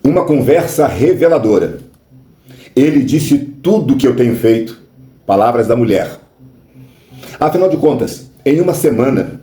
Uma conversa reveladora. Ele disse tudo o que eu tenho feito. Palavras da mulher. Afinal de contas, em uma semana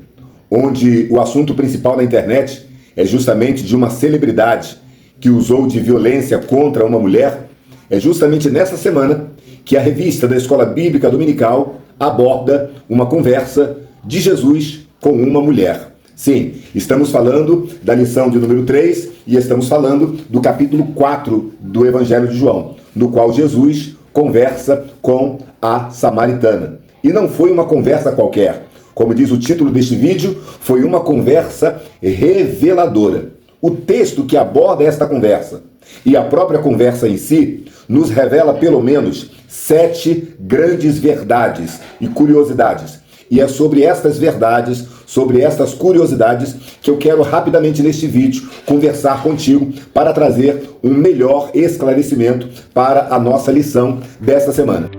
onde o assunto principal na internet é justamente de uma celebridade que usou de violência contra uma mulher, é justamente nessa semana que a revista da Escola Bíblica Dominical aborda uma conversa de Jesus com uma mulher. Sim, estamos falando da lição de número 3 e estamos falando do capítulo 4 do Evangelho de João, no qual Jesus conversa com a samaritana. E não foi uma conversa qualquer. Como diz o título deste vídeo, foi uma conversa reveladora. O texto que aborda esta conversa e a própria conversa em si nos revela pelo menos 7 grandes verdades e curiosidades. E é sobre estas verdades, sobre estas curiosidades, que eu quero rapidamente neste vídeo conversar contigo para trazer um melhor esclarecimento para a nossa lição desta semana.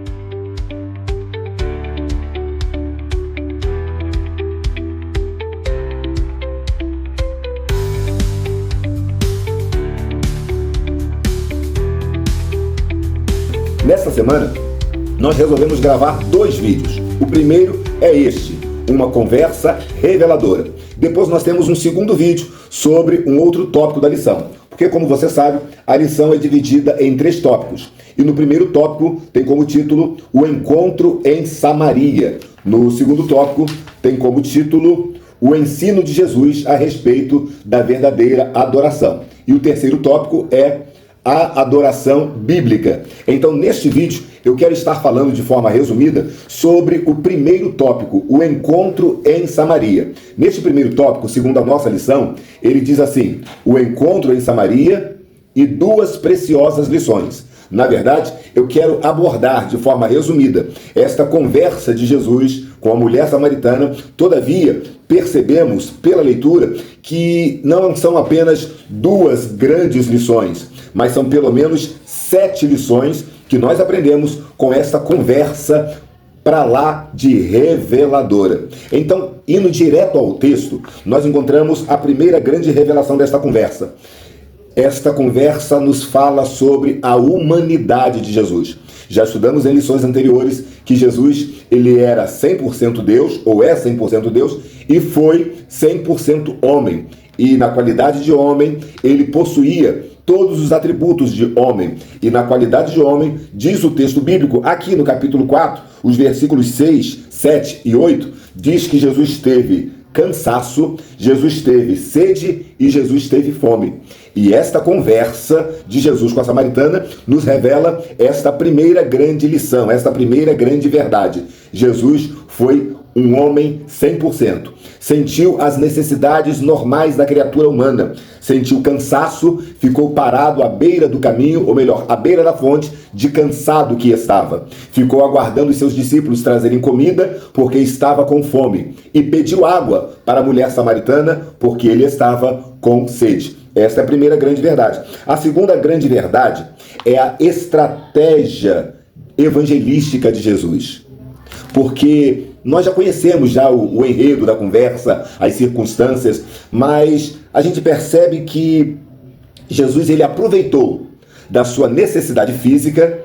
Nesta semana, nós resolvemos gravar 2 vídeos. O primeiro é este, uma conversa reveladora. Depois nós temos um segundo vídeo sobre um outro tópico da lição. Porque, como você sabe, a lição é dividida em 3 tópicos. E no primeiro tópico tem como título o encontro em Samaria. No segundo tópico tem como título o ensino de Jesus a respeito da verdadeira adoração. E o terceiro tópico é a adoração bíblica. Então, neste vídeo, eu quero estar falando de forma resumida sobre o primeiro tópico, o encontro em Samaria. Neste primeiro tópico, segundo a nossa lição, ele diz assim: o encontro em Samaria e 2 preciosas lições. Na verdade, eu quero abordar de forma resumida esta conversa de Jesus com a mulher samaritana. Todavia, percebemos pela leitura que não são apenas 2 grandes lições, mas são pelo menos 7 lições que nós aprendemos com esta conversa para lá de reveladora. Então, indo direto ao texto, nós encontramos a primeira grande revelação desta conversa. Esta conversa nos fala sobre a humanidade de Jesus. Já estudamos em lições anteriores que Jesus, ele era 100% Deus, ou é 100% Deus, e foi 100% homem. E na qualidade de homem, ele possuía todos os atributos de homem. E na qualidade de homem, diz o texto bíblico, aqui no capítulo 4, os versículos 6, 7 e 8, diz que Jesus teve cansaço, Jesus teve sede e Jesus teve fome. E esta conversa de Jesus com a samaritana nos revela esta primeira grande lição, esta primeira grande verdade. Jesus foi um homem 100%. Sentiu as necessidades normais da criatura humana. Sentiu cansaço, ficou parado à beira do caminho, ou melhor, à beira da fonte, de cansado que estava. Ficou aguardando os seus discípulos trazerem comida, porque estava com fome. E pediu água para a mulher samaritana, porque ele estava com sede. Esta é a primeira grande verdade. A segunda grande verdade é a estratégia evangelística de Jesus. Porque nós já conhecemos o enredo da conversa, as circunstâncias, mas a gente percebe que Jesus ele aproveitou da sua necessidade física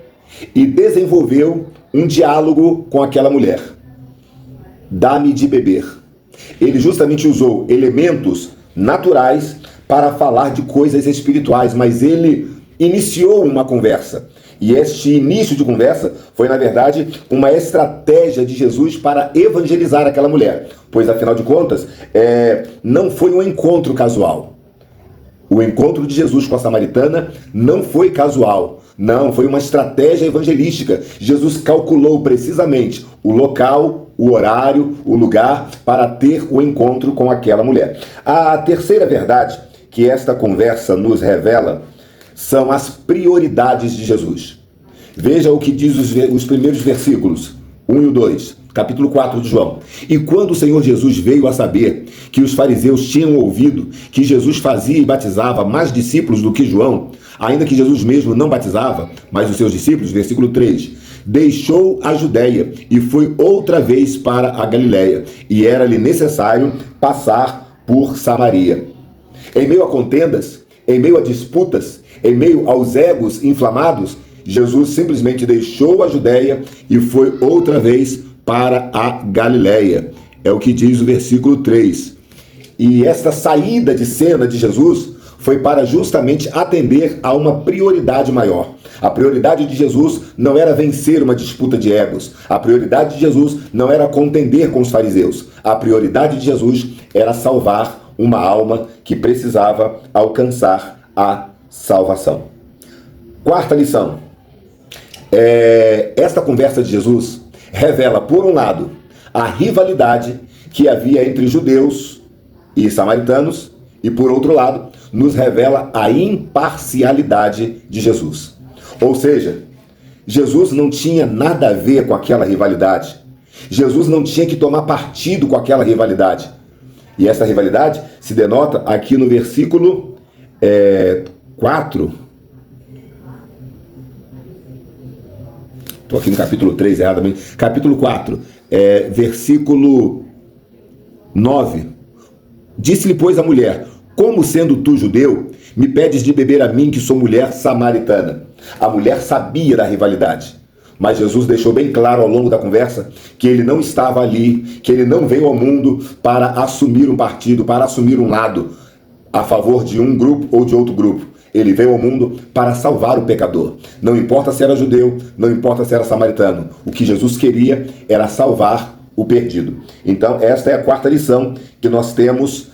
e desenvolveu um diálogo com aquela mulher. Dá-me de beber. Ele justamente usou elementos naturais para falar de coisas espirituais, mas ele iniciou uma conversa. E este início de conversa foi, na verdade, uma estratégia de Jesus para evangelizar aquela mulher. Pois, afinal de contas, não foi um encontro casual. O encontro de Jesus com a samaritana não foi casual. Não, foi uma estratégia evangelística. Jesus calculou precisamente o local, o horário, o lugar para ter o encontro com aquela mulher. A terceira verdade que esta conversa nos revela são as prioridades de Jesus. Veja o que diz os primeiros versículos, 1 e o 2, capítulo 4 de João. E quando o Senhor Jesus veio a saber que os fariseus tinham ouvido que Jesus fazia e batizava mais discípulos do que João, ainda que Jesus mesmo não batizava, mas os seus discípulos, versículo 3, deixou a Judéia e foi outra vez para a Galiléia, e era-lhe necessário passar por Samaria. Em meio a contendas, em meio a disputas, Em meio aos egos inflamados, Jesus simplesmente deixou a Judéia e foi outra vez para a Galileia. É o que diz o versículo 3. E esta saída de cena de Jesus foi para justamente atender a uma prioridade maior. A prioridade de Jesus não era vencer uma disputa de egos. A prioridade de Jesus não era contender com os fariseus. A prioridade de Jesus era salvar uma alma que precisava alcançar a salvação. Quarta lição. Esta conversa de Jesus revela, por um lado, a rivalidade que havia entre judeus e samaritanos, e por outro lado, nos revela a imparcialidade de Jesus. Ou seja, Jesus não tinha nada a ver com aquela rivalidade. Jesus não tinha que tomar partido com aquela rivalidade. E essa rivalidade se denota aqui no versículo 4. Estou aqui no capítulo 3, erradamente. Capítulo 4, versículo 9. Disse-lhe, pois, a mulher: como sendo tu judeu, me pedes de beber a mim, que sou mulher samaritana? A mulher sabia da rivalidade, mas Jesus deixou bem claro ao longo da conversa que ele não estava ali, que ele não veio ao mundo para assumir um partido, para assumir um lado a favor de um grupo ou de outro grupo. Ele veio ao mundo para salvar o pecador. Não importa se era judeu, não importa se era samaritano. O que Jesus queria era salvar o perdido. Então, esta é a quarta lição que nós temos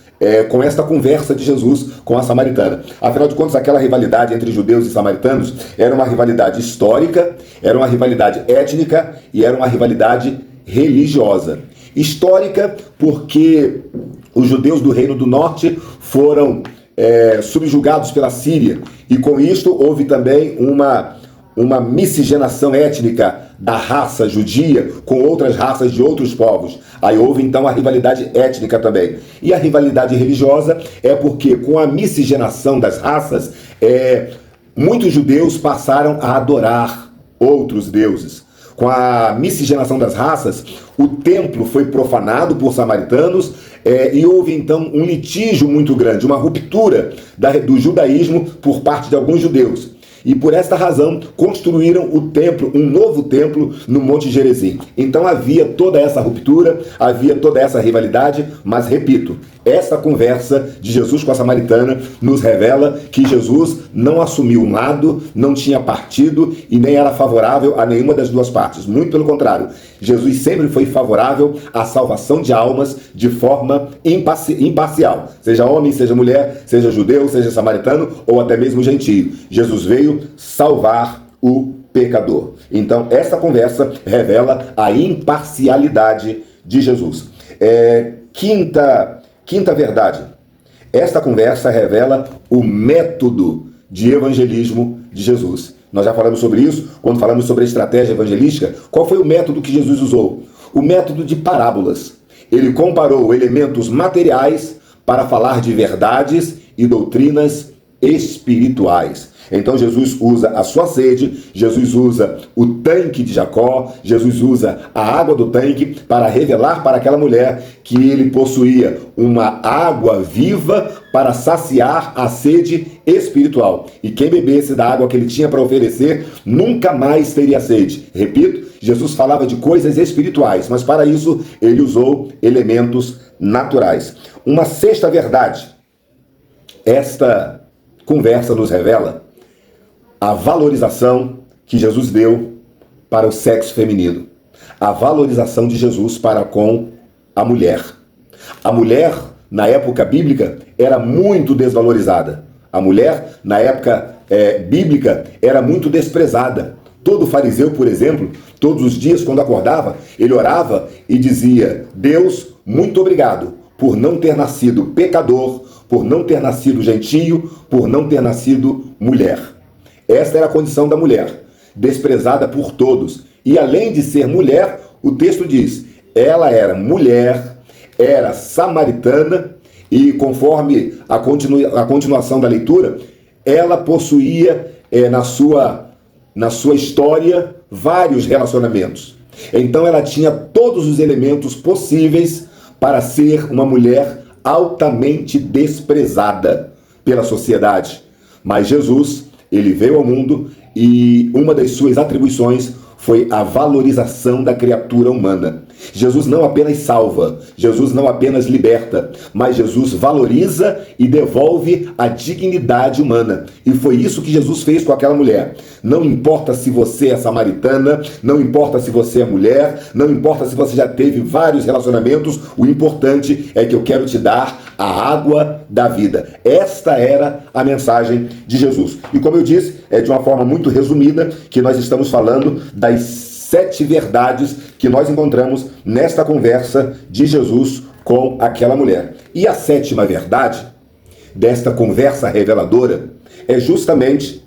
com esta conversa de Jesus com a samaritana. Afinal de contas, aquela rivalidade entre judeus e samaritanos era uma rivalidade histórica, era uma rivalidade étnica e era uma rivalidade religiosa. Histórica porque os judeus do Reino do Norte foram subjugados pela Síria, e com isto houve também uma miscigenação étnica da raça judia com outras raças de outros povos. Aí houve então a rivalidade étnica também. E a rivalidade religiosa é porque com a miscigenação das raças, muitos judeus passaram a adorar outros deuses. Com a miscigenação das raças, o templo foi profanado por samaritanos, e houve então um litígio muito grande, uma ruptura do judaísmo por parte de alguns judeus. E por esta razão construíram o templo, um novo templo no Monte Gerizim. Então havia toda essa ruptura, havia toda essa rivalidade, mas repito, essa conversa de Jesus com a samaritana nos revela que Jesus não assumiu um lado, não tinha partido e nem era favorável a nenhuma das duas partes. Muito pelo contrário, Jesus sempre foi favorável à salvação de almas de forma imparcial. Seja homem, seja mulher, seja judeu, seja samaritano ou até mesmo gentio. Jesus veio salvar o pecador. Então, essa conversa revela a imparcialidade de Jesus. Quinta verdade. Esta conversa revela o método de evangelismo de Jesus. Nós já falamos sobre isso quando falamos sobre a estratégia evangelística. Qual foi o método que Jesus usou? O método de parábolas. Ele comparou elementos materiais para falar de verdades e doutrinas espirituais. Então Jesus usa a sua sede, Jesus usa o tanque de Jacó, Jesus usa a água do tanque para revelar para aquela mulher que ele possuía uma água viva para saciar a sede espiritual. E quem bebesse da água que ele tinha para oferecer nunca mais teria sede. Repito, Jesus falava de coisas espirituais, mas para isso ele usou elementos naturais. Uma sexta verdade. Esta conversa nos revela a valorização que Jesus deu para o sexo feminino. A valorização de Jesus para com a mulher. A mulher, na época bíblica, era muito desvalorizada. A mulher, na época bíblica, era muito desprezada. Todo fariseu, por exemplo, todos os dias quando acordava, ele orava e dizia: Deus, muito obrigado por não ter nascido pecador, por não ter nascido gentio, por não ter nascido mulher. Esta era a condição da mulher, desprezada por todos. E além de ser mulher, o texto diz, ela era mulher, era samaritana, e conforme a continuação da leitura, ela possuía na sua história vários relacionamentos. Então ela tinha todos os elementos possíveis para ser uma mulher altamente desprezada pela sociedade. Mas Jesus Ele veio ao mundo e uma das suas atribuições foi a valorização da criatura humana. Jesus não apenas salva, Jesus não apenas liberta, mas Jesus valoriza e devolve a dignidade humana. E foi isso que Jesus fez com aquela mulher. Não importa se você é samaritana, não importa se você é mulher, não importa se você já teve vários relacionamentos, o importante é que eu quero te dar a água da vida. Esta era a mensagem de Jesus. E como eu disse, é de uma forma muito resumida que nós estamos falando das 7 verdades que nós encontramos nesta conversa de Jesus com aquela mulher. E a 7ª verdade desta conversa reveladora é justamente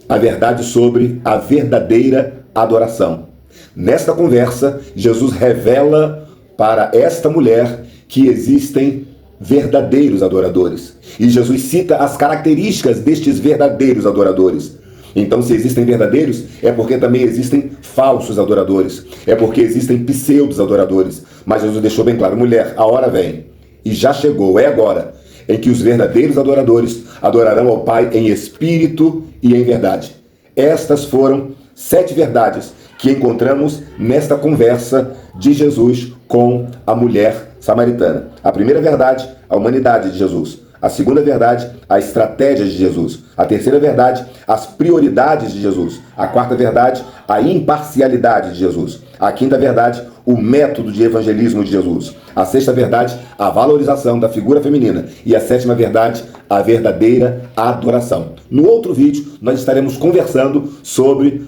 a verdade sobre a verdadeira adoração. Nesta conversa, Jesus revela para esta mulher que existem verdadeiros adoradores. E Jesus cita as características destes verdadeiros adoradores. Então, se existem verdadeiros, é porque também existem falsos adoradores. É porque existem pseudos adoradores. Mas Jesus deixou bem claro, mulher, a hora vem, e já chegou, é agora, em que os verdadeiros adoradores adorarão ao Pai em espírito e em verdade. Estas foram 7 verdades que encontramos nesta conversa de Jesus com a mulher samaritana. A primeira verdade, a humanidade de Jesus. A segunda verdade, a estratégia de Jesus. A terceira verdade, as prioridades de Jesus. A quarta verdade, a imparcialidade de Jesus. A quinta verdade, o método de evangelismo de Jesus. A sexta verdade, a valorização da figura feminina. E a 7ª verdade, a verdadeira adoração. No outro vídeo, nós estaremos conversando sobre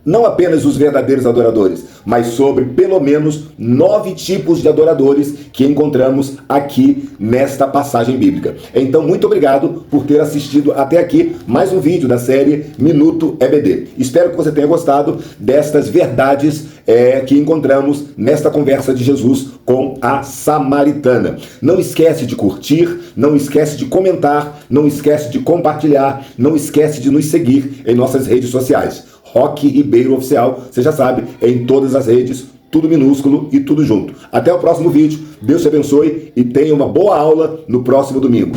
não apenas os verdadeiros adoradores, mas sobre pelo menos 9 tipos de adoradores que encontramos aqui nesta passagem bíblica. Então, muito obrigado por ter assistido até aqui mais um vídeo da série Minuto EBD. Espero que você tenha gostado destas verdades que encontramos nesta conversa de Jesus com a samaritana. Não esquece de curtir, não esquece de comentar, não esquece de compartilhar, não esquece de nos seguir em nossas redes sociais. Roque Ribeiro Oficial, você já sabe, em todas as redes, tudo minúsculo e tudo junto. Até o próximo vídeo, Deus te abençoe e tenha uma boa aula no próximo domingo.